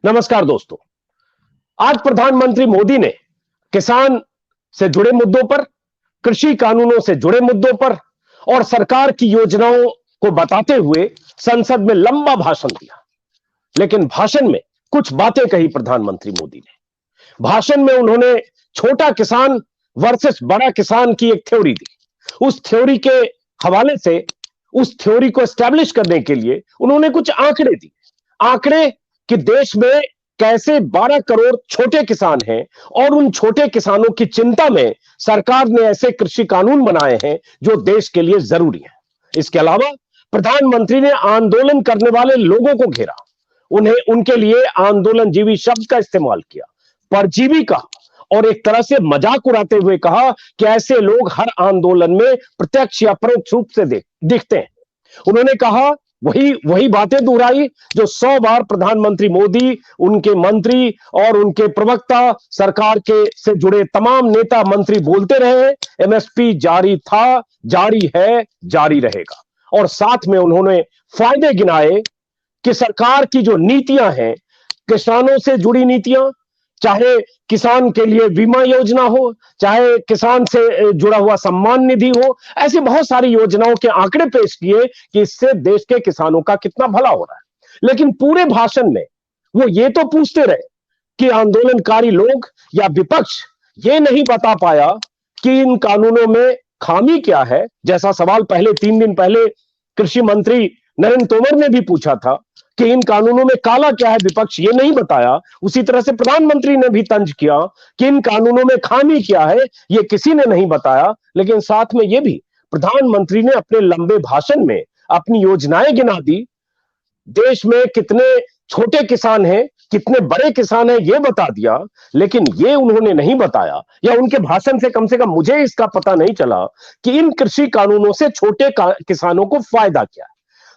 नमस्कार दोस्तों। आज प्रधानमंत्री मोदी ने किसान से जुड़े मुद्दों पर, कृषि कानूनों से जुड़े मुद्दों पर और सरकार की योजनाओं को बताते हुए संसद में लंबा भाषण दिया। लेकिन भाषण में कुछ बातें कही प्रधानमंत्री मोदी ने। भाषण में उन्होंने छोटा किसान वर्सेस बड़ा किसान की एक थ्योरी दी। उस थ्योरी के हवाले से, उस थ्योरी को एस्टैब्लिश करने के लिए उन्होंने कुछ आंकड़े दिए। आंकड़े कि देश में कैसे 12 करोड़ छोटे किसान हैं और उन छोटे किसानों की चिंता में सरकार ने ऐसे कृषि कानून बनाए हैं जो देश के लिए जरूरी है। इसके अलावा प्रधानमंत्री ने आंदोलन करने वाले लोगों को घेरा, उन्हें उनके लिए आंदोलनजीवी शब्द का इस्तेमाल किया, परजीवी कहा और एक तरह से मजाक उड़ाते हुए कहा कि ऐसे लोग हर आंदोलन में प्रत्यक्ष या परोक्ष रूप से दिखते हैं। उन्होंने कहा, वही बातें दोहराई जो 100 बार प्रधानमंत्री मोदी, उनके मंत्री और उनके प्रवक्ता, सरकार के से जुड़े तमाम नेता मंत्री बोलते रहे। एमएसपी जारी था, जारी है, जारी रहेगा। और साथ में उन्होंने फायदे गिनाए कि सरकार की जो नीतियां हैं, किसानों से जुड़ी नीतियां, चाहे किसान के लिए बीमा योजना हो, चाहे किसान से जुड़ा हुआ सम्मान निधि हो, ऐसी बहुत सारी योजनाओं के आंकड़े पेश किए कि इससे देश के किसानों का कितना भला हो रहा है। लेकिन पूरे भाषण में वो ये तो पूछते रहे कि आंदोलनकारी लोग या विपक्ष ये नहीं बता पाया कि इन कानूनों में खामी क्या है, जैसा सवाल पहले 3 दिन पहले कृषि मंत्री नरेंद्र तोमर ने भी पूछा था कि इन कानूनों में काला क्या है, विपक्ष ये नहीं बताया। उसी तरह से प्रधानमंत्री ने भी तंज किया कि इन कानूनों में खामी क्या है, ये किसी ने नहीं बताया। लेकिन साथ में ये भी प्रधानमंत्री ने अपने लंबे भाषण में अपनी योजनाएं गिना दी। देश में कितने छोटे किसान हैं, कितने बड़े किसान हैं, ये बता दिया। लेकिन ये उन्होंने नहीं बताया, या उनके भाषण से कम मुझे इसका पता नहीं चला कि इन कृषि कानूनों से छोटे किसानों को फायदा क्या है।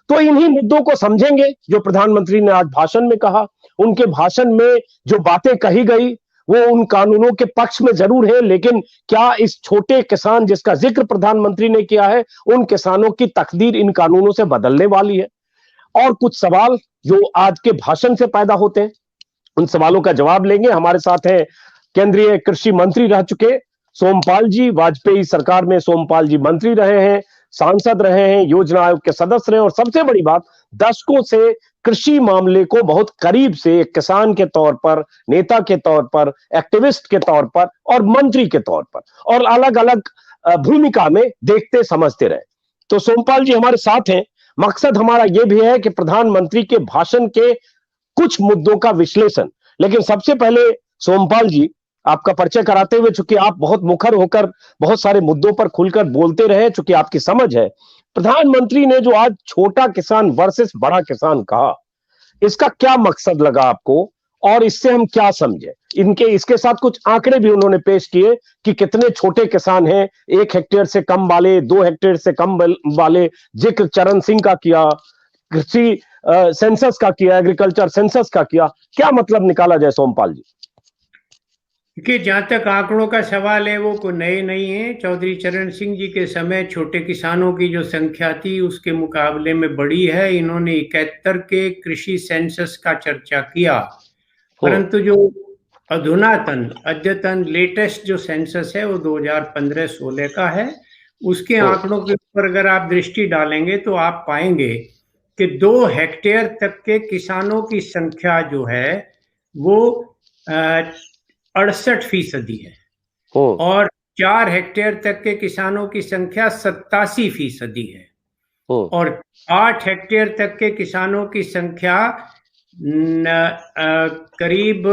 तो इन्हीं मुद्दों को समझेंगे जो प्रधानमंत्री ने आज भाषण में कहा। उनके भाषण में जो बातें कही गई वो उन कानूनों के पक्ष में जरूर है, लेकिन क्या इस छोटे किसान जिसका जिक्र प्रधानमंत्री ने किया है, उन किसानों की तकदीर इन कानूनों से बदलने वाली है? और कुछ सवाल जो आज के भाषण से पैदा होते हैं, उन सवालों का जवाब लेंगे। हमारे साथ है केंद्रीय कृषि मंत्री रह चुके सोमपाल जी। वाजपेयी सरकार में सोमपाल जी मंत्री रहे हैं, सांसद रहे हैं, योजना आयोग के सदस्य रहे और सबसे बड़ी बात, दशकों से कृषि मामले को बहुत करीब से एक किसान के तौर पर, नेता के तौर पर, एक्टिविस्ट के तौर पर और मंत्री के तौर पर और अलग अलग भूमिका में देखते समझते रहे। तो सोमपाल जी हमारे साथ हैं। मकसद हमारा यह भी है कि प्रधानमंत्री के भाषण के कुछ मुद्दों का विश्लेषण। लेकिन सबसे पहले सोमपाल जी, आपका परिचय कराते हुए, चूंकि आप बहुत मुखर होकर बहुत सारे मुद्दों पर खुलकर बोलते रहे, चूंकि आपकी समझ है, प्रधानमंत्री ने जो आज छोटा किसान वर्सेस बड़ा किसान कहा, इसका क्या मकसद लगा आपको और इससे हम क्या समझे? इसके साथ कुछ आंकड़े भी उन्होंने पेश किए कि कितने छोटे किसान हैं, 1 हेक्टेयर से कम वाले, 2 हेक्टेयर से कम वाले। जिक्र चरण सिंह का किया, कृषि सेंसस का किया, एग्रीकल्चर सेंसस का किया। क्या मतलब निकाला जाए सोमपाल जी? कि जहाँ तक आंकड़ों का सवाल है वो कोई नए नहीं है। चौधरी चरण सिंह जी के समय छोटे किसानों की जो संख्या थी उसके मुकाबले में बड़ी है। इन्होंने 71 के कृषि सेंसस का चर्चा किया, परंतु जो अद्यतन लेटेस्ट जो सेंसस है वो 2015-16 का है। उसके आंकड़ों के ऊपर अगर आप दृष्टि डालेंगे तो आप पाएंगे कि 2 हेक्टेयर तक के किसानों की संख्या जो है वो 68% है और 4 हेक्टेयर तक के किसानों की संख्या 87% है और 8 हेक्टेयर तक के किसानों की संख्या करीब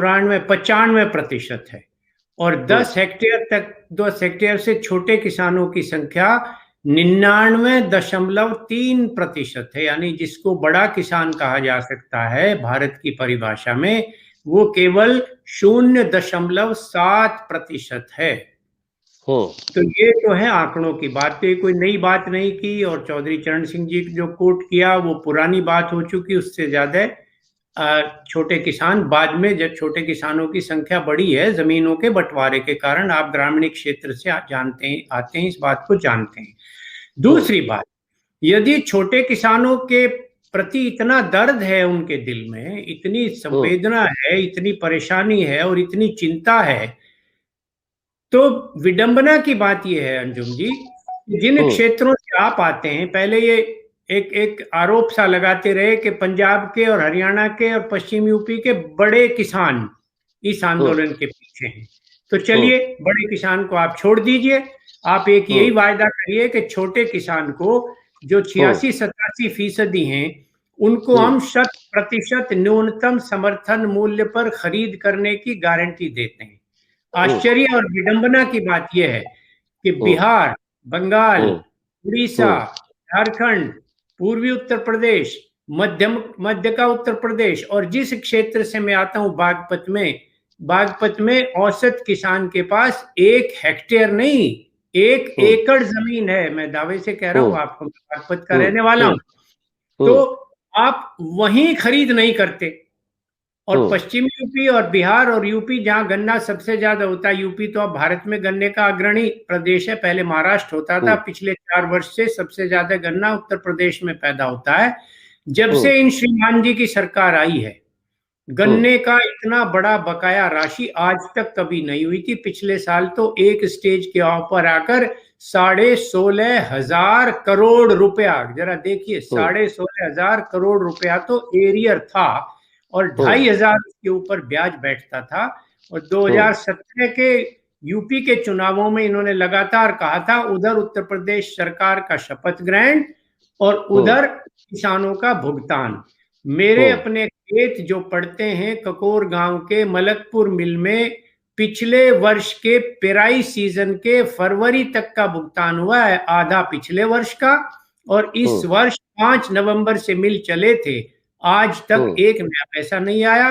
95% है और 10 हेक्टेयर से छोटे किसानों की संख्या 99.3% है। यानी जिसको बड़ा किसान कहा जा सकता है भारत की परिभाषा में, वो केवल 0.7% है। तो ये तो है आंकड़ों की बात, तो कोई नई बात नहीं की। और चौधरी चरण सिंह जी जो कोट किया वो पुरानी बात हो चुकी। उससे ज्यादा छोटे किसान बाद में, जब छोटे किसानों की संख्या बढ़ी है जमीनों के बंटवारे के कारण, आप ग्रामीण क्षेत्र से जानते हैं, आते हैं, इस बात को जानते हैं। दूसरी बात, यदि छोटे किसानों के प्रति इतना दर्द है उनके दिल में, इतनी संवेदना है, इतनी परेशानी है और इतनी चिंता है। तो विडंबना की बात यह है अंजुम जी, जिन क्षेत्रों से आप आते हैं, पहले ये एक आरोप सा लगाते रहे कि पंजाब के और हरियाणा के और पश्चिम यूपी के बड़े किसान इस आंदोलन के पीछे हैं। तो चलिए, बड़े किसान को आप छोड़ दीजिए, आप एक यही वायदा करिए कि छोटे किसान को जो 86-87% हैं, उनको हम 100% न्यूनतम समर्थन मूल्य पर खरीद करने की गारंटी देते हैं। आश्चर्य और विडंबना की बात यह है कि बिहार, बंगाल, उड़ीसा, झारखंड, पूर्वी उत्तर प्रदेश, मध्य का उत्तर प्रदेश और जिस क्षेत्र से मैं आता हूं बागपत में औसत किसान के पास 1 हेक्टेयर नहीं, 1 एकड़ जमीन है। मैं दावे से कह रहा हूं आपको, बागपत का रहने वाला हूं। तो आप वहीं खरीद नहीं करते। और पश्चिमी यूपी और बिहार और यूपी जहां गन्ना सबसे ज्यादा होता है, यूपी तो अब भारत में गन्ने का अग्रणी प्रदेश है, पहले महाराष्ट्र होता था, पिछले 4 वर्ष से सबसे ज्यादा गन्ना उत्तर प्रदेश में पैदा होता है। जब से इन श्रीमान जी की सरकार आई है, गन्ने का इतना बड़ा बकाया राशि आज तक कभी नहीं हुई थी। पिछले साल तो एक स्टेज के ऊपर आकर 16,500 करोड़ रुपया, जरा देखिए, 16,500 करोड़ रुपया तो एरियर था और 2,500 के ऊपर ब्याज बैठता था। और 2017 के यूपी के चुनावों में इन्होंने लगातार कहा था, उधर उत्तर प्रदेश सरकार का शपथ ग्रहण और उधर किसानों का भुगतान। मेरे अपने खेत जो पड़ते हैं ककोर गांव के मलकपुर मिल में, पिछले वर्ष के पेराई सीजन के फरवरी तक का भुगतान हुआ है, आधा पिछले वर्ष का, और इस वर्ष 5 नवंबर से मिल चले थे, आज तक 1 नया पैसा नहीं आया।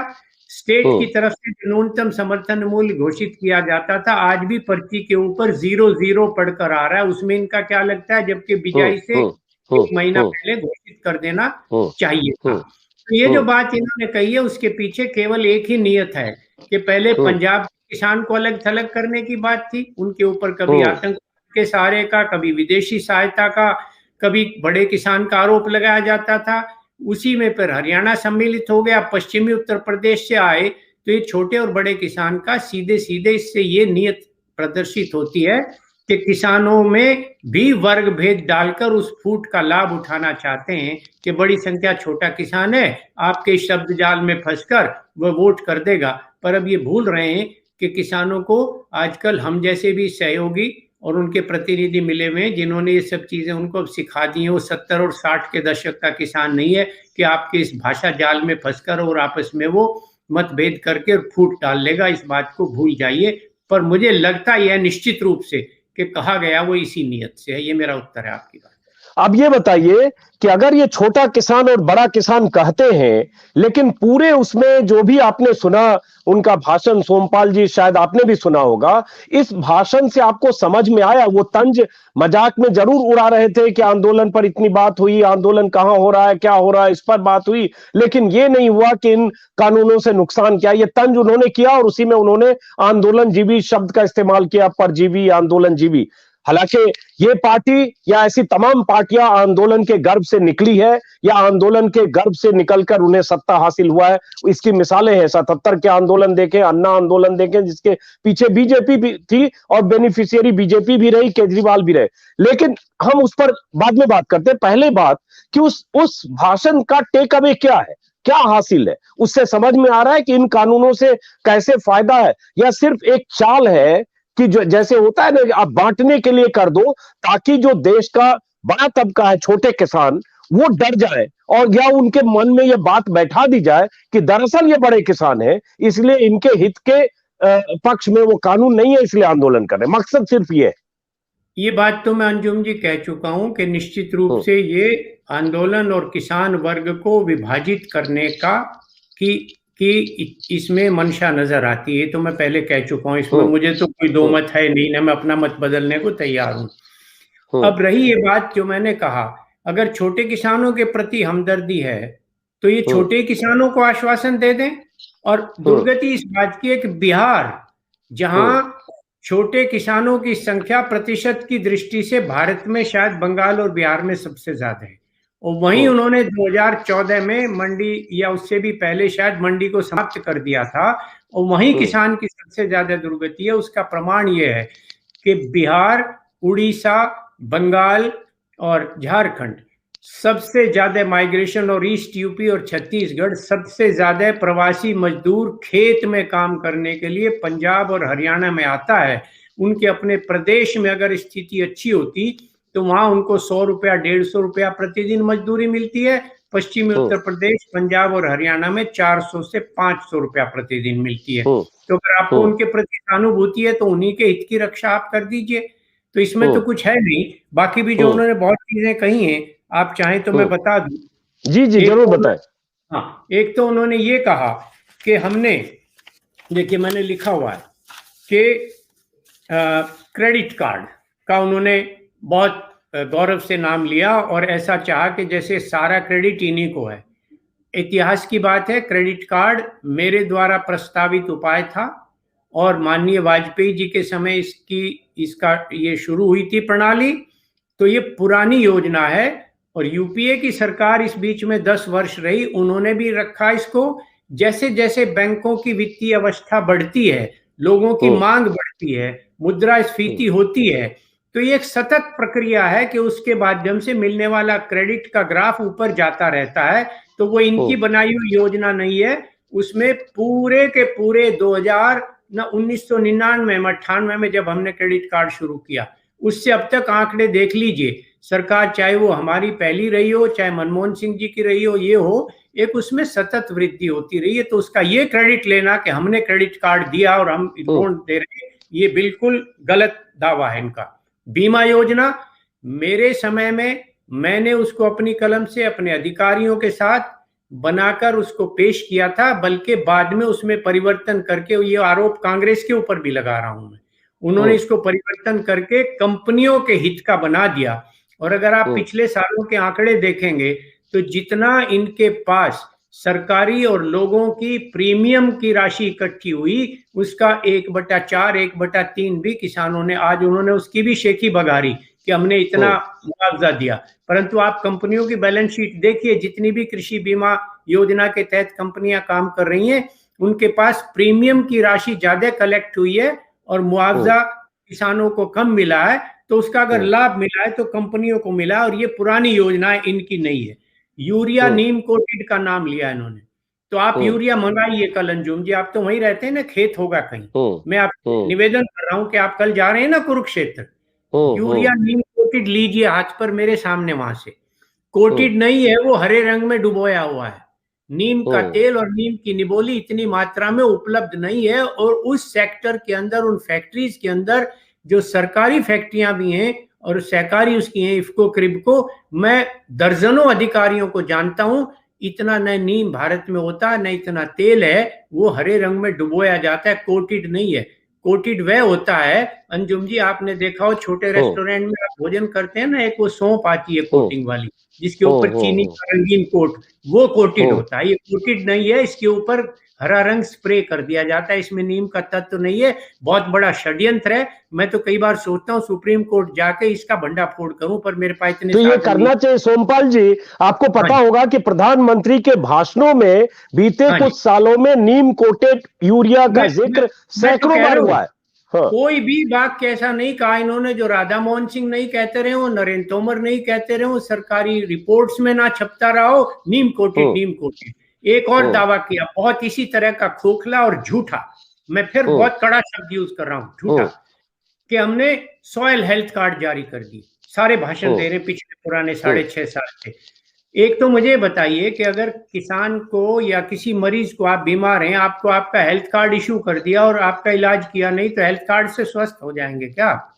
स्टेट की तरफ से न्यूनतम समर्थन मूल्य घोषित किया जाता था, आज भी पर्ची के ऊपर 00 पढ़कर आ रहा है। उसमें इनका क्या लगता है, जबकि बिजाई से 1 महीना पहले घोषित कर देना चाहिए था। तो ये जो बात इन्होंने कही है, उसके पीछे केवल एक ही नियत है कि पहले पंजाब किसान को अलग थलग करने की बात थी, उनके ऊपर कभी आतंक के सहारे का, कभी विदेशी सहायता का, कभी बड़े किसान का आरोप लगाया जाता था। उसी में फिर हरियाणा सम्मिलित हो गया, पश्चिमी उत्तर प्रदेश से आए, तो ये छोटे और बड़े किसान का सीधे सीधे इससे ये नियत प्रदर्शित होती है कि किसानों में भी वर्ग भेद डालकर उस फूट का लाभ उठाना चाहते हैं कि बड़ी संख्या छोटा किसान है, आपके शब्द जाल में फंसकर वह वोट कर देगा। पर अब ये भूल रहे हैं कि किसानों को आजकल हम जैसे भी सहयोगी और उनके प्रतिनिधि मिले हुए हैं, जिन्होंने ये सब चीजें उनको अब सिखा दी हैं। वो 70 और 60 के दशक का किसान नहीं है कि आपके इस भाषा जाल में फंसकर और आपस में वो मतभेद करके फूट डाल लेगा, इस बात को भूल जाइए। पर मुझे लगता यह निश्चित रूप से कि कहा गया वो इसी नियत से है। ये मेरा उत्तर है आपकी बात। अब ये बताइए कि अगर ये छोटा किसान और बड़ा किसान कहते हैं, लेकिन पूरे उसमें जो भी आपने सुना उनका भाषण, सोमपाल जी शायद आपने भी सुना होगा, इस भाषण से आपको समझ में आया? वो तंज मजाक में जरूर उड़ा रहे थे कि आंदोलन पर इतनी बात हुई, आंदोलन कहां हो रहा है, क्या हो रहा है, इस पर बात हुई, लेकिन ये नहीं हुआ कि इन कानूनों से नुकसान क्या। ये तंज उन्होंने किया और उसी में उन्होंने आंदोलन जीवी शब्द का इस्तेमाल किया, परजीवी, आंदोलन जीवी। हालांकि ये पार्टी या ऐसी तमाम पार्टियां आंदोलन के गर्भ से निकली है या आंदोलन के गर्भ से निकलकर उन्हें सत्ता हासिल हुआ है, इसकी मिसालें हैं। 77 के आंदोलन देखें, अन्ना आंदोलन देखें, जिसके पीछे बीजेपी भी थी और बेनिफिशियरी बीजेपी भी रही, केजरीवाल भी रहे। लेकिन हम उस पर बाद में बात करते हैं। पहले बात कि उस भाषण का टेक अवे क्या है, क्या हासिल है, उससे समझ में आ रहा है कि इन कानूनों से कैसे फायदा है, या सिर्फ एक चाल है कि जो जैसे होता है ना, आप बांटने के लिए कर दो ताकि जो देश का बड़ा तबका है, छोटे किसान, वो डर जाए और या उनके मन में ये बात बैठा दी जाए कि दरअसल ये बड़े किसान हैं, इसलिए इनके हित के पक्ष में वो कानून नहीं है, इसलिए आंदोलन कर रहे हैं। मकसद सिर्फ ये है। ये बात तो मैं अंजुम जी कह चुका हूं कि निश्चित रूप से ये आंदोलन और किसान वर्ग को विभाजित करने का कि इसमें मंशा नजर आती है, तो मैं पहले कह चुका हूं। इसमें मुझे तो कोई दो मत है नहीं ना, मैं अपना मत बदलने को तैयार हूं। अब रही ये बात जो मैंने कहा, अगर छोटे किसानों के प्रति हमदर्दी है तो ये छोटे किसानों को आश्वासन दे दें। और दुर्गति इस बात की है कि बिहार, जहां छोटे किसानों की संख्या प्रतिशत की दृष्टि से भारत में शायद बंगाल और बिहार में सबसे ज्यादा है, और वहीं उन्होंने 2014 में मंडी या उससे भी पहले शायद मंडी को समाप्त कर दिया था, और वहीं किसान की सबसे ज्यादा दुर्गति है। उसका प्रमाण ये है कि बिहार, उड़ीसा, बंगाल और झारखंड सबसे ज्यादा माइग्रेशन, और ईस्ट यूपी और छत्तीसगढ़ सबसे ज्यादा प्रवासी मजदूर खेत में काम करने के लिए पंजाब और हरियाणा में आता है। उनके अपने प्रदेश में अगर स्थिति अच्छी होती तो वहां उनको 100 रुपया 150 रुपया प्रतिदिन मजदूरी मिलती है। पश्चिमी उत्तर प्रदेश, पंजाब और हरियाणा में 400 से 500 रुपया प्रतिदिन मिलती है। तो अगर आपको उनके प्रति सहानुभूति है तो उन्हीं के हित की रक्षा आप कर दीजिए। तो इसमें तो कुछ है नहीं। बाकी भी जो उन्होंने बहुत चीजें कही हैं, आप चाहें तो मैं बता दूं। जी जी जरूर बताएं। हाँ, एक तो उन्होंने ये कहा कि हमने, देखिए मैंने लिखा हुआ है कि क्रेडिट कार्ड का उन्होंने बहुत गौरव से नाम लिया और ऐसा चाहा कि जैसे सारा क्रेडिट इन्हीं को है। इतिहास की बात है, क्रेडिट कार्ड मेरे द्वारा प्रस्तावित उपाय था और माननीय वाजपेयी जी के समय इसका ये शुरू हुई थी प्रणाली। तो ये पुरानी योजना है और यूपीए की सरकार इस बीच में 10 वर्ष रही, उन्होंने भी रखा इसको। जैसे जैसे बैंकों की वित्तीय अवस्था बढ़ती है, लोगों की मांग बढ़ती है, मुद्रास्फीति होती है, तो ये एक सतत प्रक्रिया है कि उसके माध्यम से मिलने वाला क्रेडिट का ग्राफ ऊपर जाता रहता है। तो वो इनकी बनाई हुई योजना नहीं है। उसमें पूरे के पूरे 1999 में 98 में जब हमने क्रेडिट कार्ड शुरू किया, उससे अब तक आंकड़े देख लीजिए। सरकार चाहे वो हमारी पहली रही हो, चाहे मनमोहन सिंह जी की रही हो, ये हो, एक उसमें सतत वृद्धि होती रही है। तो उसका ये क्रेडिट लेना कि हमने क्रेडिट कार्ड दिया और हम लोन दे रहे हैं, ये बिल्कुल गलत दावा है इनका। बीमा योजना, मेरे समय में मैंने उसको अपनी कलम से अपने अधिकारियों के साथ बनाकर उसको पेश किया था, बल्कि बाद में उसमें परिवर्तन करके, ये आरोप कांग्रेस के ऊपर भी लगा रहा हूं मैं, उन्होंने इसको परिवर्तन करके कंपनियों के हित का बना दिया। और अगर आप पिछले सालों के आंकड़े देखेंगे तो जितना इनके पास सरकारी और लोगों की प्रीमियम की राशि इकट्ठी हुई, उसका 1/4, 1/3 भी किसानों ने, आज उन्होंने उसकी भी शेखी बघारी कि हमने इतना मुआवजा दिया। परंतु आप कंपनियों की बैलेंस शीट देखिए, जितनी भी कृषि बीमा योजना के तहत कंपनियां काम कर रही हैं, उनके पास प्रीमियम की राशि ज्यादा कलेक्ट हुई है और मुआवजा किसानों को कम मिला है। तो उसका अगर लाभ मिला है तो कंपनियों को मिला, और ये पुरानी योजना है, इनकी नहीं है। यूरिया नीम कोटेड का नाम लिया इन्होंने, तो आप यूरिया मंगाइए कल। अंजुम जी, आप तो वहीं रहते हैं ना, खेत होगा कहीं, मैं आपको निवेदन कर रहा हूं कि आप कल जा रहे हैं ना कुरुक्षेत्र, यूरिया नीम कोटेड लीजिए हाथ पर मेरे सामने। वहां से कोटेड नहीं है, वो हरे रंग में डुबोया हुआ है। नीम का तेल और नीम की निबोली इतनी मात्रा में उपलब्ध नहीं है, और उस सेक्टर के अंदर, उन फैक्ट्रीज के अंदर, जो सरकारी फैक्ट्रियां भी हैं और सहकारी उसकी हैं, इफ्को, क्रिबको, मैं दर्जनों अधिकारियों को जानता हूं, इतना न नीम भारत में होता है, न इतना तेल है, वो हरे रंग में डुबोया जाता है, कोटेड नहीं है। कोटेड वह होता है, अंजुम जी आपने देखा हो छोटे रेस्टोरेंट में आप भोजन करते हैं ना, एक वो सौंफ आती है कोटिंग वाली, जिसके ऊपर चीनी का रंगीन कोट, वो कोटेड होता है। ये कोटेड नहीं है, इसके ऊपर हरा रंग स्प्रे कर दिया जाता है, इसमें नीम का तत्व नहीं है। बहुत बड़ा षड्यंत्र है। मैं तो कई बार सोचता हूँ सुप्रीम कोर्ट जाके इसका भंडाफोड़ करूं, पर मेरे पास इतने तो ये करना चाहिए। सोमपाल जी, आपको पता होगा कि प्रधानमंत्री के भाषणों में बीते कुछ सालों में नीम कोटेड यूरिया का जिक्र सैकड़ों बार हुआ है। कोई भी वाक्य ऐसा नहीं कहा इन्होंने जो राधा मोहन सिंह नहीं कहते रहे हो, नरेंद्र तोमर नहीं कहते रहे हो, सरकारी रिपोर्ट्स में ना छपता रहा हो, नीम कोटेड, नीम कोटेड। एक और दावा किया बहुत इसी तरह का खोखला और झूठा, मैं फिर बहुत कड़ा शब्द यूज कर रहा हूं, झूठा, कि हमने सॉइल हेल्थ कार्ड जारी कर दी। सारे भाषण दे रहे पिछले पुराने 6.5 साल से। एक तो मुझे बताइए कि अगर किसान को या किसी मरीज को, आप बीमार हैं, आपको आपका हेल्थ कार्ड इशू कर दिया और आपका इलाज किया नहीं, तो हेल्थ कार्ड से स्वस्थ हो जाएंगे क्या?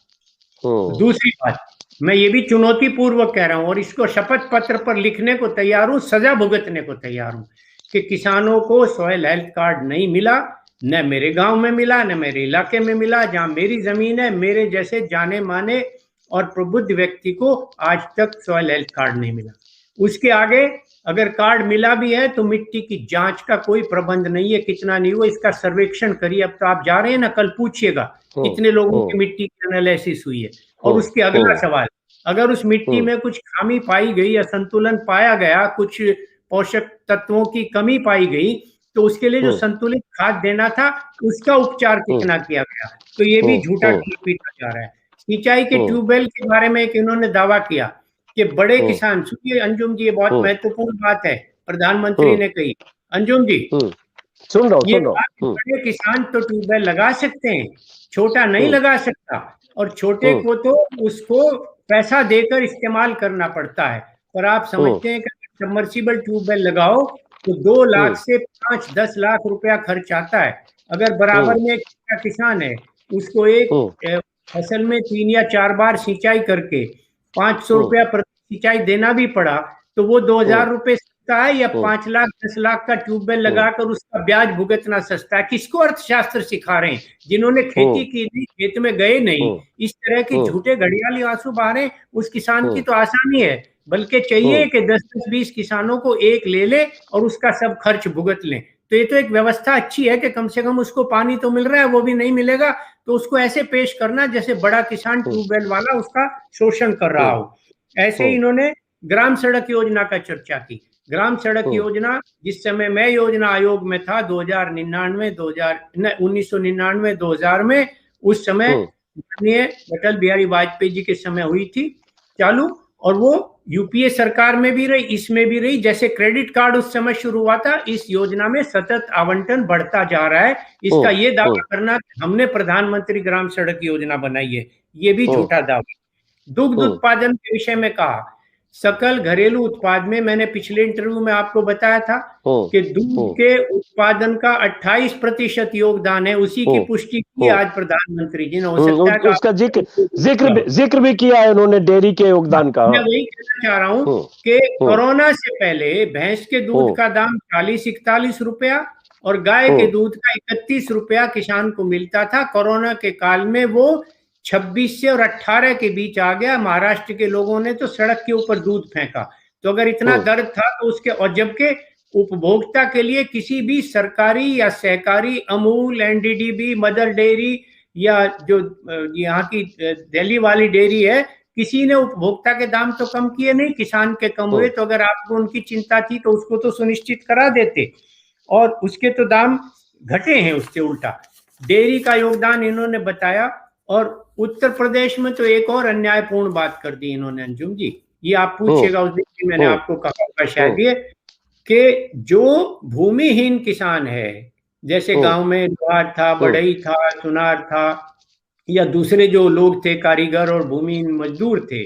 दूसरी बात, मैं ये भी चुनौती पूर्वक कह रहा हूं और इसको शपथ पत्र पर लिखने को तैयार हूं, सजा भुगतने को तैयार हूं, कि किसानों को सॉइल हेल्थ कार्ड नहीं मिला, न मेरे गांव में मिला, न मेरे इलाके में मिला, जहां मेरी जमीन है, मेरे जैसे जाने माने और प्रबुद्ध व्यक्ति को आज तक सॉइल हेल्थ कार्ड नहीं मिला। उसके आगे अगर कार्ड मिला भी है तो मिट्टी की जांच का कोई प्रबंध नहीं है, कितना नहीं हुआ इसका सर्वेक्षण करिए। अब तो आप जा रहे हैं ना, कल पूछिएगा कितने लोगों की मिट्टी की एनालिसिस हुई है। और उसके अगला सवाल, अगर उस मिट्टी में कुछ खामी पाई गई, असंतुलन पाया गया, कुछ पोषक तत्वों की कमी पाई गई, तो उसके लिए जो संतुलित खाद देना था उसका उपचार कितना किया गया। तो ये भी झूठा दूध पीता जा रहा है। सिंचाई के ट्यूबवेल के बारे में एक इन्होंने दावा किया कि बड़े किसान, सुनिए अंजुम जी, ये बहुत महत्वपूर्ण बात है, प्रधानमंत्री ने कही। अंजुम जी, सुन रहा ये हूं। बड़े किसान तो ट्यूबवेल लगा सकते हैं, छोटा नहीं लगा सकता, और छोटे को तो उसको पैसा देकर इस्तेमाल करना पड़ता है। पर आप समझते हैं कि सबमर्सिबल ट्यूबवेल लगाओ तो 2 लाख से 5-10 लाख रुपया खर्च आता है। अगर बराबर में एक किसान है, उसको एक फसल में 3 या 4 बार सिंचाई करके 500 रुपया प्रति सिंचाई देना भी पड़ा, तो वो 2000 रुपये सस्ता है, या 5 लाख 10 लाख का ट्यूबवेल लगाकर उसका ब्याज भुगतना सस्ता है? किसको अर्थशास्त्र सिखा रहे हैं? जिन्होंने खेती की नहीं, खेत में गए नहीं, इस तरह के झूठे घड़ियाली आंसू बहारे उस किसान की तो आसानी है, बल्कि चाहिए कि 10-20 किसानों को एक ले ले और उसका सब खर्च भुगत लें। तो ये तो एक व्यवस्था अच्छी है कि कम से कम उसको पानी तो मिल रहा है, वो भी नहीं मिलेगा तो उसको ऐसे पेश करना जैसे बड़ा किसान ट्यूबवेल वाला उसका शोषण कर रहा हो। ऐसे ही इन्होंने ग्राम सड़क योजना का चर्चा की। ग्राम सड़क योजना, जिस समय मैं योजना आयोग में था 1999-2000 में, उस समय माननीय अटल बिहारी वाजपेयी जी के समय हुई थी चालू, और वो यूपीए सरकार में भी रही, इसमें भी रही। जैसे क्रेडिट कार्ड उस समय शुरू हुआ था, इस योजना में सतत आवंटन बढ़ता जा रहा है। इसका ये दावा करना कि हमने प्रधानमंत्री ग्राम सड़क योजना बनाई है, ये भी झूठा दावा। दुग्ध उत्पादन के विषय में कहा, सकल घरेलू उत्पाद में, मैंने पिछले इंटरव्यू में आपको बताया था कि दूध के उत्पादन का 28% योगदान है, उसी की पुष्टि की आज प्रधानमंत्री जी ने। हो सकता है उसका जिक्र भी किया है उन्होंने, डेयरी के योगदान का। मैं वही कहना चाह रहा हूं कि कोरोना से पहले भैंस के दूध का दाम 40-41 रुपया और गाय के दूध का 31 रुपया किसान को मिलता था। कोरोना के काल में वो 26 से और 18 के बीच आ गया। महाराष्ट्र के लोगों ने तो सड़क के ऊपर दूध फेंका। तो अगर इतना दर्द था तो उसके, और जबकि उपभोक्ता के लिए किसी भी सरकारी या सहकारी, अमूल, एनडीडीबी, मदर डेयरी या जो यहाँ की दिल्ली वाली डेयरी है, किसी ने उपभोक्ता के दाम तो कम किए नहीं, किसान के कम हुए। तो अगर आपको उनकी चिंता थी तो उसको तो सुनिश्चित करा देते, और उसके तो दाम घटे हैं उससे उल्टा। डेयरी का योगदान इन्होंने बताया। और उत्तर प्रदेश में तो एक और अन्यायपूर्ण बात कर दी इन्होंने अंजुम जी, ये आप पूछिएगा उस दिन मैंने आपको कहा होगा शायद, ये कि जो भूमिहीन किसान है, जैसे गांव में लोहार था, बढ़ई था, सुनार था, या दूसरे जो लोग थे कारीगर और भूमिहीन मजदूर थे,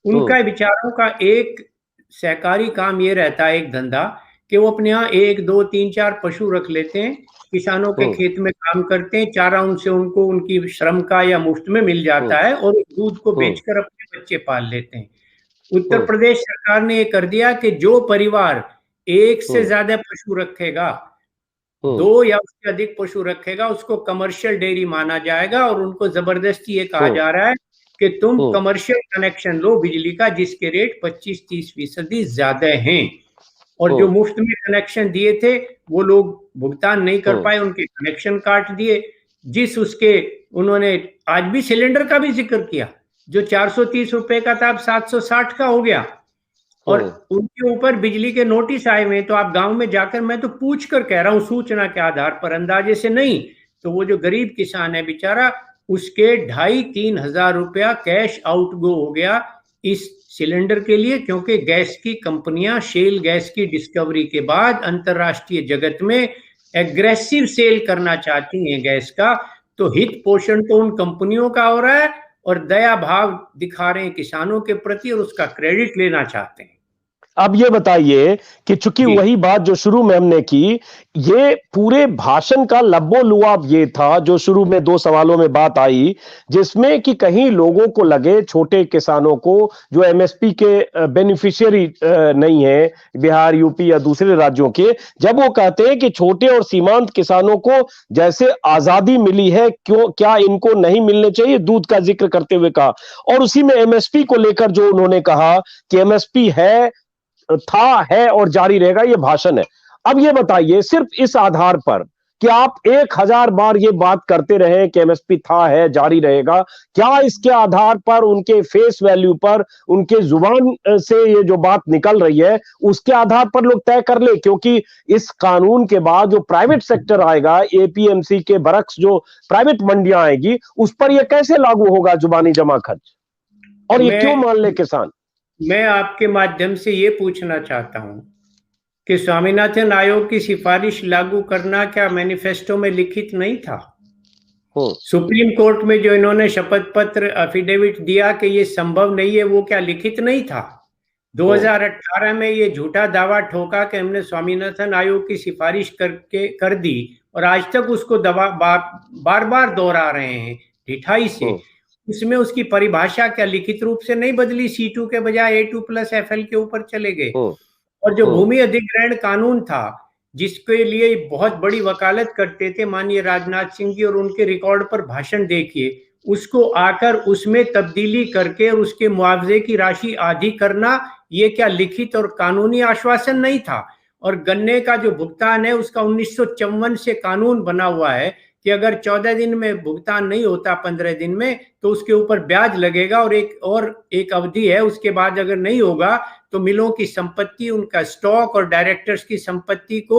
उनका बेचारों का एक सहकारी काम ये रहता है, एक धंधा, कि वो अपने यहाँ 1, 2, 3, 4 पशु रख लेते हैं, किसानों के खेत में काम करते हैं, चारा उनसे उनको उनकी श्रम का या मुफ्त में मिल जाता है, और दूध को बेचकर अपने बच्चे पाल लेते हैं। उत्तर प्रदेश सरकार ने ये कर दिया कि जो परिवार 1 से ज्यादा पशु रखेगा, 2 या उससे अधिक पशु रखेगा, उसको कमर्शियल डेयरी माना जाएगा, और उनको जबरदस्ती ये कहा जा रहा है कि तुम कमर्शियल कनेक्शन लो बिजली का, जिसके रेट 25-30% ज्यादा हैं। और जो मुफ्त में कनेक्शन दिए थे वो लोग भुगतान नहीं कर पाए, उनके कनेक्शन काट दिए। जिस उसके उन्होंने आज भी सिलेंडर का भी जिक्र किया, जो 430 रुपए का था अब 760 का हो गया, और उनके ऊपर बिजली के नोटिस आए हुए। तो आप गांव में जाकर, मैं तो पूछ कर कह रहा हूँ, सूचना के आधार पर, अंदाजे से नहीं, तो वो जो गरीब किसान है बेचारा, उसके 2,500-3 हजार रुपया कैश आउट गो हो गया इस सिलेंडर के लिए, क्योंकि गैस की कंपनियां शेल गैस की डिस्कवरी के बाद अंतरराष्ट्रीय जगत में एग्रेसिव सेल करना चाहती हैं गैस का। तो हित पोषण तो उन कंपनियों का हो रहा है, और दया भाव दिखा रहे हैं किसानों के प्रति, और उसका क्रेडिट लेना चाहते हैं। अब ये बताइए कि चूंकि वही बात जो शुरू में हमने की, ये पूरे भाषण का लब्बो-लुआब ये था जो शुरू में 2 सवालों में बात आई, जिसमें कि कहीं लोगों को लगे, छोटे किसानों को जो एमएसपी के बेनिफिशियरी नहीं है, बिहार, यूपी या दूसरे राज्यों के, जब वो कहते हैं कि छोटे और सीमांत किसानों को जैसे आजादी मिली है, क्यों, क्या इनको नहीं मिलने चाहिए, दूध का जिक्र करते हुए कहा। और उसी में एमएसपी को लेकर जो उन्होंने कहा कि एमएसपी है और जारी रहेगा, यह भाषण है। अब यह बताइए सिर्फ इस आधार पर कि आप 1000 बार ये बात करते रहे कि एमएसपी था, है, जारी रहेगा? क्या इसके आधार पर, उनके फेस वैल्यू पर, उनके जुबान से ये जो बात निकल रही है, उसके आधार पर लोग तय कर ले? क्योंकि इस कानून के बाद जो प्राइवेट सेक्टर आएगा, एपीएमसी के बरक्स जो प्राइवेट मंडियां आएगी, उस पर यह कैसे लागू होगा जुबानी जमा खर्च? और ये क्यों मान ले किसान? मैं आपके माध्यम से ये पूछना चाहता हूं कि स्वामीनाथन आयोग की सिफारिश लागू करना क्या मैनिफेस्टो में लिखित नहीं था? सुप्रीम कोर्ट में जो इन्होंने शपथ पत्र एफिडेविट दिया कि ये संभव नहीं है, वो क्या लिखित नहीं था? 2018 में ये झूठा दावा ठोका कि हमने स्वामीनाथन आयोग की सिफारिश कर दी, और आज तक उसको बार बार दोहरा रहे हैं ढिठाई से। उसमें उसकी परिभाषा क्या लिखित रूप से नहीं बदली? C2 के बजाय A2+FL के ऊपर चले गए। और जो भूमि अधिग्रहण कानून था, जिसके लिए बहुत बड़ी वकालत करते थे माननीय राजनाथ सिंह जी, और उनके रिकॉर्ड पर भाषण देखिए, उसको आकर उसमें तब्दीली करके और उसके मुआवजे की राशि आधी करना, ये क्या लिखित और कानूनी आश्वासन नहीं था? और गन्ने का जो भुगतान है, उसका 1954 से कानून बना हुआ है कि अगर 14 दिन में भुगतान नहीं होता, 15 दिन में, तो उसके ऊपर ब्याज लगेगा, और एक अवधि है, उसके बाद अगर नहीं होगा तो मिलों की संपत्ति, उनका स्टॉक और डायरेक्टर्स की संपत्ति को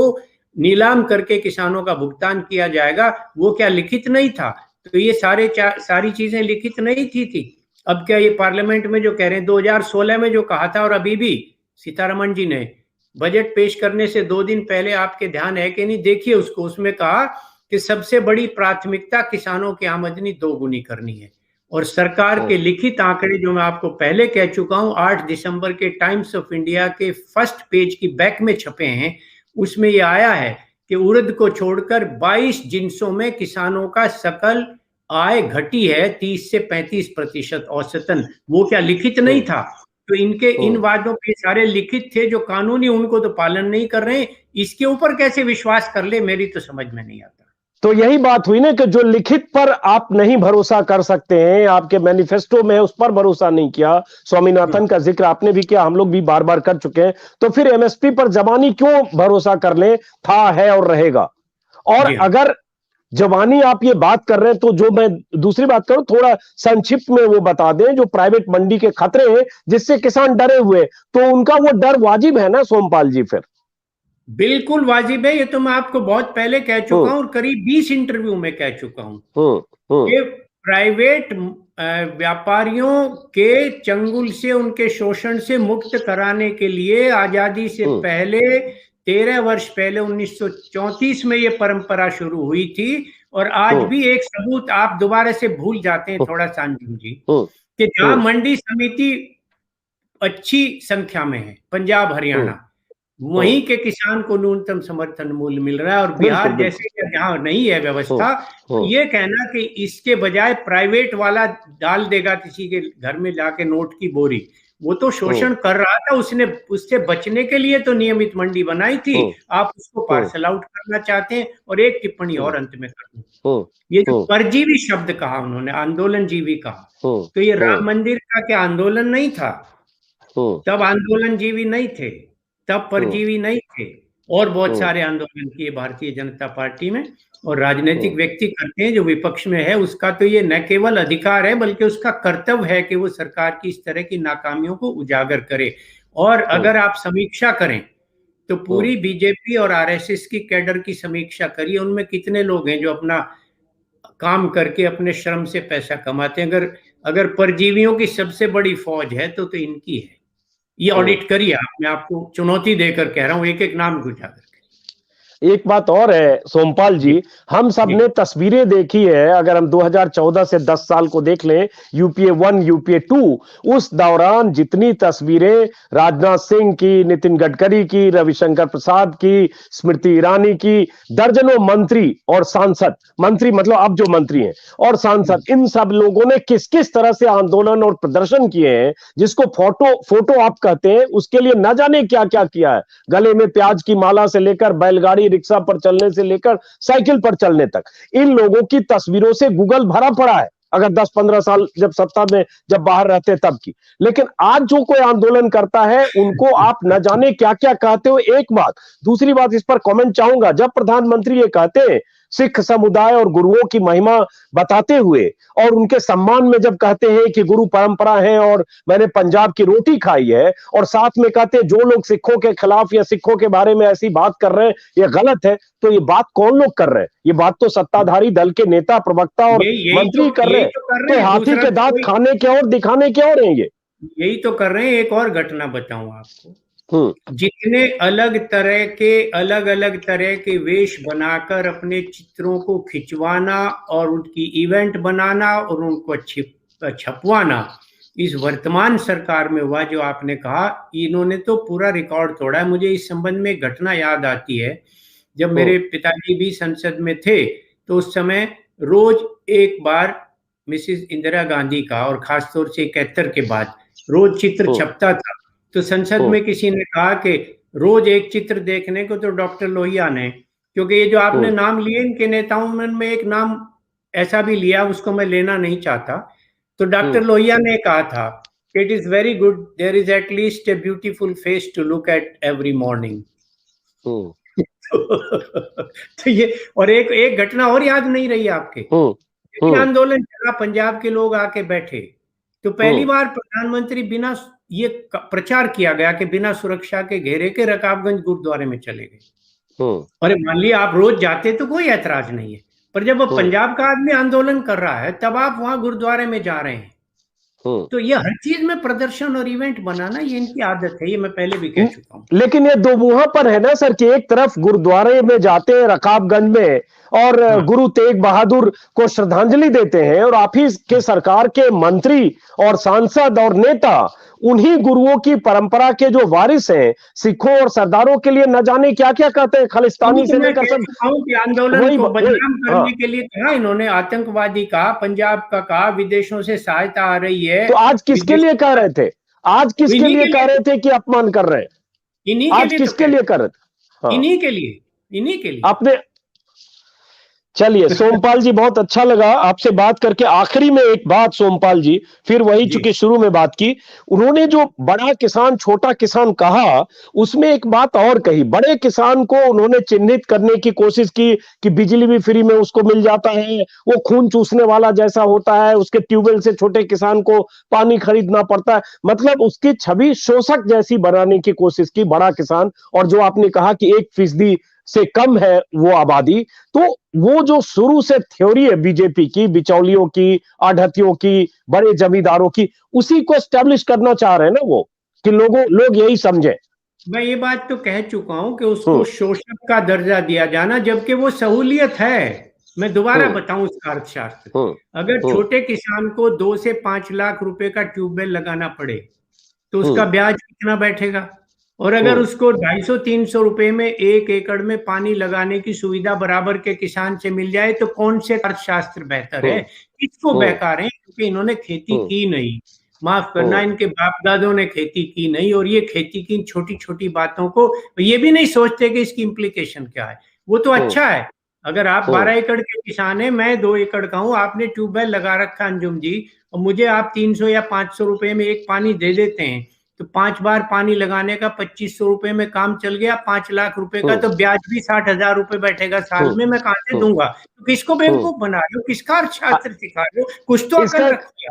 नीलाम करके किसानों का भुगतान किया जाएगा। वो क्या लिखित नहीं था? तो ये सारी चीजें लिखित नहीं थी। अब क्या ये पार्लियामेंट में जो कह रहे हैं, 2016 में जो कहा था, और अभी भी सीतारमण जी ने बजट पेश करने से 2 दिन पहले, आपके ध्यान है कि नहीं, देखिए उसको, उसमें कहा कि सबसे बड़ी प्राथमिकता किसानों की आमदनी दोगुनी करनी है। और सरकार के लिखित आंकड़े जो मैं आपको पहले कह चुका हूं, 8 दिसंबर के टाइम्स ऑफ इंडिया के फर्स्ट पेज की बैक में छपे हैं, उसमें यह आया है कि उड़द को छोड़कर 22 जिन्सों में किसानों का सकल आय घटी है 30 से 35% औसतन। वो क्या लिखित नहीं था? तो इनके इन वादों पे सारे लिखित थे जो कानूनी, उनको तो पालन नहीं कर रहे। इसके ऊपर कैसे विश्वास कर ले, मेरी तो समझ में नहीं आता। तो यही बात हुई ना कि जो लिखित पर आप नहीं भरोसा कर सकते हैं, आपके मैनिफेस्टो में उस पर भरोसा नहीं किया, स्वामीनाथन का जिक्र आपने भी किया, हम लोग भी बार बार कर चुके हैं, तो फिर एमएसपी पर जबानी क्यों भरोसा कर ले? था, है और रहेगा। और अगर जवानी आप ये बात कर रहे हैं, तो जो मैं दूसरी बात करूं, थोड़ा संक्षिप्त में वो बता दें, जो प्राइवेट मंडी के खतरे हैं जिससे किसान डरे हुए, तो उनका वो डर वाजिब है ना सोमपाल जी? फिर बिल्कुल वाजिब है। ये तो मैं आपको बहुत पहले कह चुका हूं और करीब 20 इंटरव्यू में कह चुका हूं। ये प्राइवेट व्यापारियों के चंगुल से, उनके शोषण से मुक्त कराने के लिए आजादी से पहले 13 वर्ष पहले 1934 में ये परंपरा शुरू हुई थी। और आज भी एक सबूत आप दोबारा से भूल जाते हैं थोड़ा सा अंजुम जी, कि जहां मंडी समिति अच्छी संख्या में है, पंजाब हरियाणा, वहीं के किसान को न्यूनतम समर्थन मूल्य मिल रहा है। और बिहार जैसे जहां नहीं है व्यवस्था, ये कहना कि इसके बजाय प्राइवेट वाला डाल देगा किसी के घर में जाके नोट की बोरी, वो तो शोषण कर रहा था, उसने उससे बचने के लिए तो नियमित मंडी बनाई थी। आप उसको पार्सल आउट करना चाहते हैं। और एक टिप्पणी और अंत में कर दूं, ये जो परजीवी शब्द कहा उन्होंने, आंदोलन जीवी कहा, तो ये राम मंदिर का क्या आंदोलन नहीं था? तब आंदोलन जीवी नहीं थे, तब परजीवी नहीं थे। और बहुत सारे आंदोलन किए भारतीय जनता पार्टी में। और राजनीतिक व्यक्ति करते हैं जो विपक्ष में है, उसका तो ये न केवल अधिकार है बल्कि उसका कर्तव्य है कि वो सरकार की इस तरह की नाकामियों को उजागर करे। और अगर आप समीक्षा करें तो पूरी बीजेपी और आरएसएस की कैडर की समीक्षा करिए, उनमें कितने लोग हैं जो अपना काम करके अपने श्रम से पैसा कमाते हैं। अगर परजीवियों की सबसे बड़ी फौज है तो इनकी है। ये ऑडिट करिए आप, मैं आपको चुनौती देकर कह रहा हूं, एक एक नाम उजागर। एक बात और है सोमपाल जी, हम सब ने तस्वीरें देखी है, अगर हम 2014 से 10 साल को देख लें, यूपीए 1 यूपीए 2, उस दौरान जितनी तस्वीरें राजनाथ सिंह की, नितिन गडकरी की, रविशंकर प्रसाद की, स्मृति ईरानी की, दर्जनों मंत्री और सांसद, मंत्री मतलब अब जो मंत्री हैं, और सांसद, इन सब लोगों ने किस किस तरह से आंदोलन और प्रदर्शन किए हैं, जिसको फोटो आप कहते हैं, उसके लिए न जाने क्या क्या किया है। गले में प्याज की माला से लेकर बैलगाड़ी, रिक्शा पर चलने से लेकर साइकिल पर चलने तक, इन लोगों की तस्वीरों से गूगल भरा पड़ा है। अगर 10-15 साल जब सत्ता में जब बाहर रहते तब की। लेकिन आज जो कोई आंदोलन करता है उनको आप न जाने क्या क्या कहते हो, एक बात। दूसरी बात, इस पर कमेंट चाहूंगा, जब प्रधानमंत्री ये कहते हैं सिख समुदाय और गुरुओं की महिमा बताते हुए और उनके सम्मान में जब कहते हैं कि गुरु परंपरा है और मैंने पंजाब की रोटी खाई है, और साथ में कहते हैं जो लोग सिखों के खिलाफ या सिखों के बारे में ऐसी बात कर रहे हैं ये गलत है, तो ये बात कौन लोग कर रहे हैं? ये बात तो सत्ताधारी दल के नेता, प्रवक्ता और मंत्री कर रहे हैं। तो हाथी के दांत खाने के और दिखाने के और हैं ये। यही तो कर रहे हैं। एक और घटना बताऊं आपको, जितने अलग अलग तरह के वेश बनाकर अपने चित्रों को खिंचवाना और उनकी इवेंट बनाना और उनको छपवाना इस वर्तमान सरकार में हुआ, जो आपने कहा, इन्होंने तो पूरा रिकॉर्ड तोड़ा है। मुझे इस संबंध में घटना याद आती है, जब मेरे पिताजी भी संसद में थे तो उस समय रोज एक बार मिसिस इंदिरा गांधी का, और खासतौर से 71 के बाद रोज चित्र छपता था। तो संसद में किसी ने कहा कि रोज एक चित्र देखने को तो डॉक्टर लोहिया ने, क्योंकि ये जो आपने नाम लिए इनके नेताओं में एक नाम ऐसा भी लिया, उसको मैं लेना नहीं चाहता, तो डॉक्टर लोहिया ने कहा था it is very good, there is at least a beautiful face to look at every morning. तो ये, और एक घटना और याद नहीं रही आपके, आंदोलन चला, पंजाब के लोग आके बैठे, तो पहली बार प्रधानमंत्री बिना, ये प्रचार किया गया कि बिना सुरक्षा के घेरे के रकाबगंज गुरुद्वारे में चले गए। अरे मान लिया आप रोज जाते तो कोई ऐतराज नहीं है, पर जब वो पंजाब का आदमी आंदोलन कर रहा है तब आप वहां गुरुद्वारे में जा रहे हैं। तो ये हर चीज में प्रदर्शन और इवेंट बनाना, ये इनकी आदत है, ये मैं पहले भी कह चुका हूँ। लेकिन ये दो मुहा पर है ना सर, कि एक तरफ गुरुद्वारे में जाते हैं रकाबगंज में और गुरु तेग बहादुर को श्रद्धांजलि देते हैं, और आप ही के सरकार के मंत्री और सांसद और नेता उन्हीं गुरुओं की परंपरा के जो वारिस हैं, सिखों और सरदारों के लिए न जाने क्या क्या कहते हैं, खालिस्तानी से लेकर सब। आंदोलन को बदनाम करने के लिए कहा इन्होंने, आतंकवादी कहा, पंजाब का कहा, विदेशों से सहायता आ रही है। तो आज किसके लिए कह रहे थे? आज किसके लिए कह रहे थे कि अपमान कर रहे हैं? आज किसके लिए कर रहे थे? इन्हीं के लिए आपने, चलिए सोमपाल जी, बहुत अच्छा लगा आपसे बात करके। आखिरी में एक बात सोमपाल जी, फिर वही चूंकि शुरू में बात की, उन्होंने जो बड़ा किसान छोटा किसान कहा, उसमें एक बात और कही, बड़े किसान को उन्होंने चिन्हित करने की कोशिश की कि बिजली भी फ्री में उसको मिल जाता है, वो खून चूसने वाला जैसा होता है, उसके ट्यूबवेल से छोटे किसान को पानी खरीदना पड़ता है, मतलब उसकी छवि शोषक जैसी बनाने की कोशिश की बड़ा किसान। और जो आपने कहा कि 1% से कम है वो आबादी, तो वो जो शुरू से थ्योरी है बीजेपी की, बिचौलियों की, आढ़तियों की, बड़े जमींदारों की, उसी को एस्टेब्लिश करना चाह रहे हैं ना वो, कि लोग यही समझे। मैं ये बात तो कह चुका हूं कि उसको शोषक का दर्जा दिया जाना, जबकि वो सहूलियत है। मैं दोबारा बताऊं उसका अर्थशास्त्र, अगर छोटे किसान को 2 से 5 लाख रुपए का ट्यूबवेल लगाना पड़े तो उसका ब्याज कितना बैठेगा, और अगर उसको 250-300 रुपए में 1 एकड़ में पानी लगाने की सुविधा बराबर के किसान से मिल जाए, तो कौन से अर्थशास्त्र बेहतर है? किसको बेकार है? क्योंकि इन्होंने खेती की नहीं, माफ करना, इनके बाप दादों ने खेती की नहीं, और ये खेती की छोटी छोटी बातों को ये भी नहीं सोचते कि इसकी इम्प्लीकेशन क्या है। वो तो अच्छा है, अगर आप 12 एकड़ के किसान हैं, मैं 2 एकड़ का हूं, आपने ट्यूबवेल लगा रखा अंजुम जी, और मुझे आप 300 या 500 रुपए में एक पानी दे देते हैं, तो 5 बार पानी लगाने का 2500 रुपए में काम चल गया, 5 लाख रुपए का, तो ब्याज भी 60,000 रुपए बैठेगा साल में, मैं कहां से दूंगा? तो किसको बेवकूफ बना रहे हो? किसका अर्थशास्त्र सिखा रहे हो? कुछ तो अकल रखिए।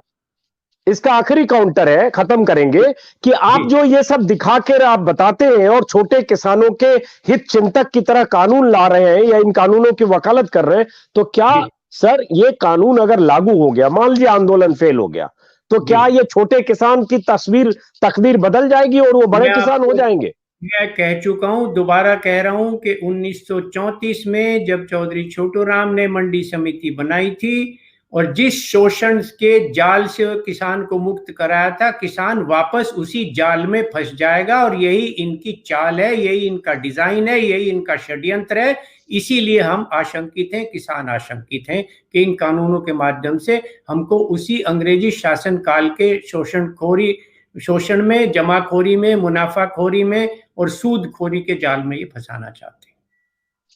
इसका आखिरी काउंटर है, खत्म करेंगे, कि आप जो ये सब दिखा कर आप बताते हैं और छोटे किसानों के हित चिंतक की तरह कानून ला रहे हैं या इन कानूनों की वकालत कर रहे हैं, तो क्या सर ये कानून अगर लागू हो गया, मान लीजिए आंदोलन फेल हो गया, तो क्या ये छोटे किसान की तकदीर बदल जाएगी और वो बड़े किसान हो जाएंगे? मैं कह चुका हूं, दोबारा कह रहा हूं कि 1934 में जब चौधरी छोटू राम ने मंडी समिति बनाई थी और जिस शोषण के जाल से किसान को मुक्त कराया था, किसान वापस उसी जाल में फंस जाएगा, और यही इनकी चाल है, यही इनका डिजाइन है, यही इनका षड्यंत्र है। इसीलिए हम आशंकित हैं, किसान आशंकित हैं कि इन कानूनों के माध्यम से हमको उसी अंग्रेजी शासन काल के शोषण में, जमाखोरी में, मुनाफाखोरी में और सूदखोरी के जाल में ये फंसाना चाहते हैं।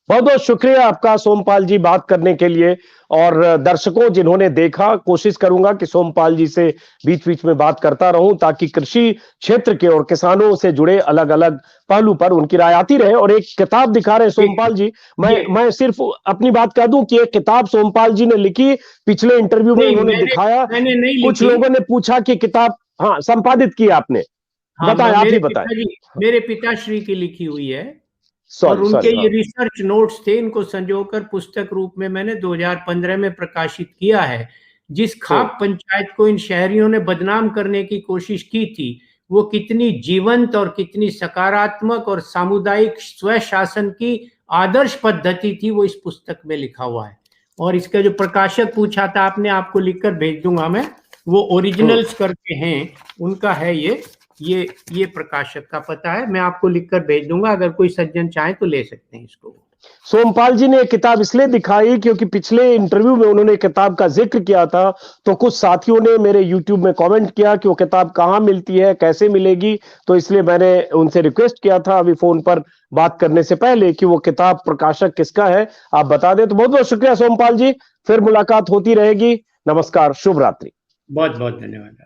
बहुत बहुत शुक्रिया आपका सोमपाल जी बात करने के लिए। और दर्शकों जिन्होंने देखा, कोशिश करूंगा कि सोमपाल जी से बीच बीच में बात करता रहूं ताकि कृषि क्षेत्र के और किसानों से जुड़े अलग अलग पहलू पर उनकी राय आती रहे। और एक किताब दिखा रहे हैं सोमपाल जी, मैं सिर्फ अपनी बात कह दूं कि एक किताब सोमपाल जी ने लिखी, पिछले इंटरव्यू में उन्होंने दिखाया। मैंने नहीं कुछ लिखी। लोगों ने पूछा कि किताब हाँ संपादित की आपने, हाँ, बताएं, आप ही बताएं। मेरे पिताश्री की लिखी हुई है और सॉरी उनके सॉरी, ये हाँ रिसर्च नोट्स थे, इनको संजोकर पुस्तक रूप में मैंने 2015 में प्रकाशित किया है। जिस खाप पंचायत को इन शहरियों ने बदनाम करने की कोशिश की थी, वो कितनी जीवंत और कितनी सकारात्मक और सामुदायिक स्वशासन की आदर्श पद्धति थी, वो इस पुस्तक में लिखा हुआ है। और इसका जो प्रकाशक पूछा था आपने, आपको लिखकर भेज दूंगा मैं, वो ओरिजिनल्स करके हैं, उनका है ये प्रकाशक का पता है, मैं आपको लिखकर भेज दूंगा, अगर कोई सज्जन चाहे तो ले सकते हैं इसको। सोमपाल जी ने किताब इसलिए दिखाई क्योंकि पिछले इंटरव्यू में उन्होंने किताब का जिक्र किया था, तो कुछ साथियों ने मेरे YouTube में कमेंट किया कि वो किताब कहाँ मिलती है, कैसे मिलेगी। तो इसलिए मैंने उनसे रिक्वेस्ट किया था अभी फोन पर बात करने से पहले कि वो किताब प्रकाशक किसका है आप बता दें। तो बहुत बहुत शुक्रिया सोमपाल जी, फिर मुलाकात होती रहेगी। नमस्कार, शुभ रात्रि। बहुत बहुत धन्यवाद।